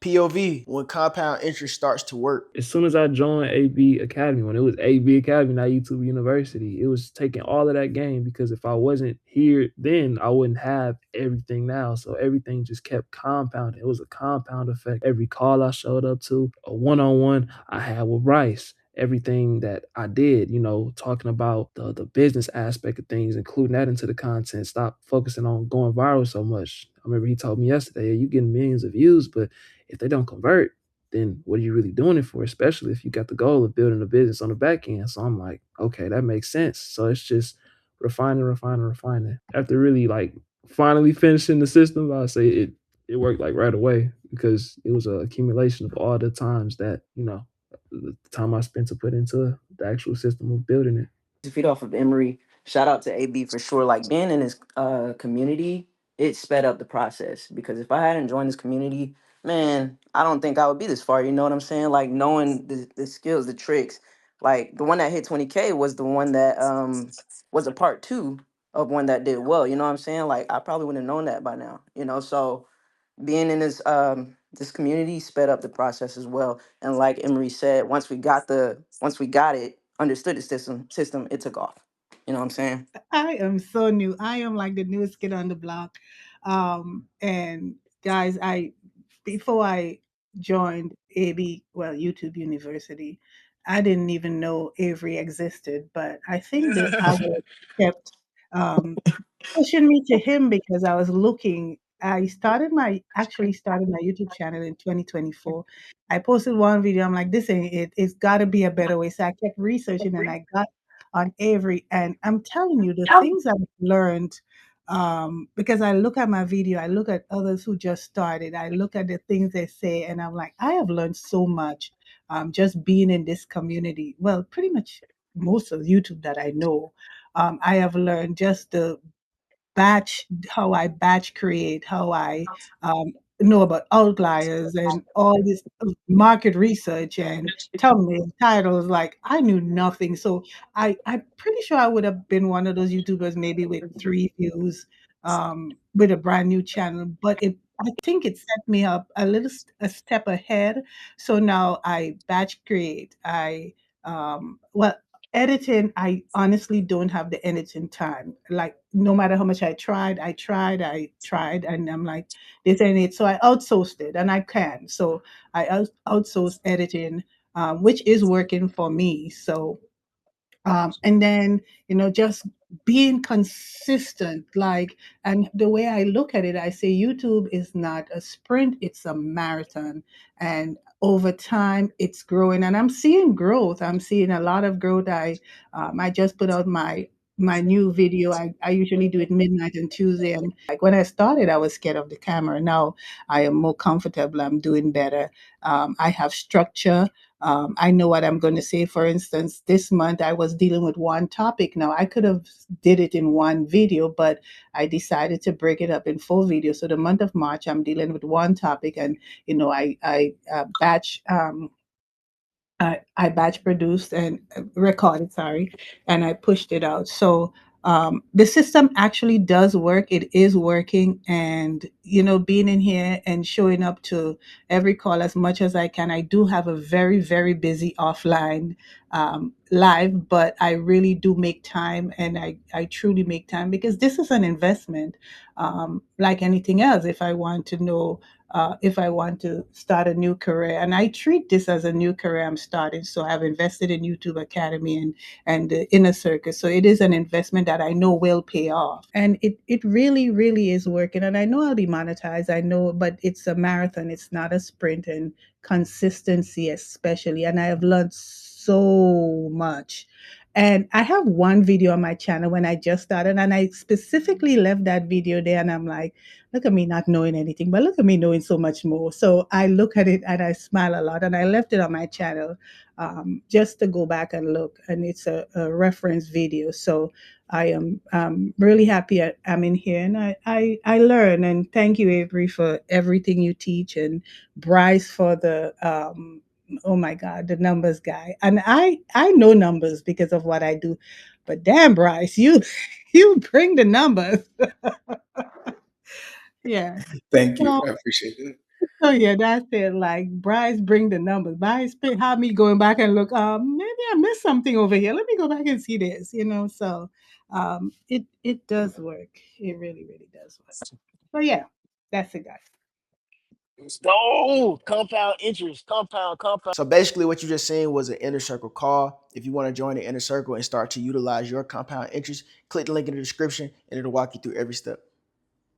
POV, when compound interest starts to work. As soon as I joined AB Academy, when it was AB Academy, not YouTube University, it was taking all of that game because if I wasn't here then, I wouldn't have everything now. So everything just kept compounding. It was a compound effect. Every call I showed up to, a one on one I had with Bryce, everything that I did, talking about the business aspect of things, including that into the content. Stop focusing on going viral so much. I remember he told me yesterday, you getting millions of views, but if they don't convert, then what are you really doing it for? Especially if you got the goal of building a business on the back end. So I'm like, okay, that makes sense. So it's just refining, refining, refining. After really like finally finishing the system, I'll say it worked like right away because it was an accumulation of all the times that, the time I spent to put into the actual system of building it. To feed off of Emery, shout out to AB for sure. Like being in his community, it sped up the process because if I hadn't joined this community, man, I don't think I would be this far. You know what I'm saying? Like knowing the skills, the tricks. Like the one that hit 20K was the one that was a part two of one that did well. You know what I'm saying? Like I probably wouldn't have known that by now. You know, so being in this community sped up the process as well. And like Emery said, once we got it, understood the system, it took off. You know what I'm saying? I am so new. I am like the newest kid on the block. And guys, I before I joined AB, well, YouTube University, I didn't even know Avery existed. But I think the algorithm kept um, pushing me to him because I was looking. I actually started my YouTube channel in 2024. I posted one video. I'm like, this ain't it. It's got to be a better way. So I kept researching, and I got on Avery. And I'm telling you, the things I've learned, because I look at my video, I look at others who just started, I look at the things they say, and I'm like, I have learned so much just being in this community. Well, pretty much most of YouTube that I know. I have learned just how I batch create, how I know about outliers and all this market research and thumbnail titles. Like I knew nothing. So I'm pretty sure I would have been one of those YouTubers maybe with 3 views, with a brand new channel. But I think it set me up a step ahead. So now I batch create. Well, editing, I honestly don't have the editing time. Like no matter how much I tried, and I'm like, this ain't it. So I outsourced it, and I can. So I outsource editing, which is working for me. So and then, just being consistent, like, and the way I look at it, I say YouTube is not a sprint, it's a marathon. And over time, it's growing, and I'm seeing growth. I'm seeing a lot of growth. I just put out my new video. I usually do it midnight on Tuesday. And like when I started, I was scared of the camera. Now I am more comfortable. I'm doing better. I have structure. I know what I'm going to say. For instance, this month I was dealing with one topic. Now I could have did it in one video, but I decided to break it up in 4 videos. So the month of March, I'm dealing with one topic, and I batch. I batch produced and recorded, sorry, and I pushed it out. So the system actually does work. It is working, and being in here and showing up to every call as much as I can. I do have a very, very busy offline live, but I really do make time, and I truly make time because this is an investment, like anything else. If I want to start a new career, and I treat this as a new career I'm starting. So I've invested in YouTube Academy and the inner circle. So it is an investment that I know will pay off. And it really, really is working. And I know I'll be monetized. I know, but it's a marathon, it's not a sprint, and consistency especially. And I have learned so much. And I have one video on my channel when I just started, and I specifically left that video there. And I'm like, look at me not knowing anything, but look at me knowing so much more. So I look at it and I smile a lot. And I left it on my channel just to go back and look. And it's a reference video. So I am really happy I'm in here, and I learn. And thank you, Avery, for everything you teach, and Bryce for the oh my God, the numbers guy. And I know numbers because of what I do. But damn, Bryce, you you bring the numbers. Yeah. Thank you. So I appreciate it. So yeah, that's it. Like Bryce, bring the numbers. Bryce had me going back and look. Maybe I missed something over here. Let me go back and see this. So it does work. It really really does work. So yeah, that's it, guys. Let's go. Compound interest. Compound. So basically what you just seen was an inner circle call. If you want to join the inner circle and start to utilize your compound interest, click the link in the description and it'll walk you through every step.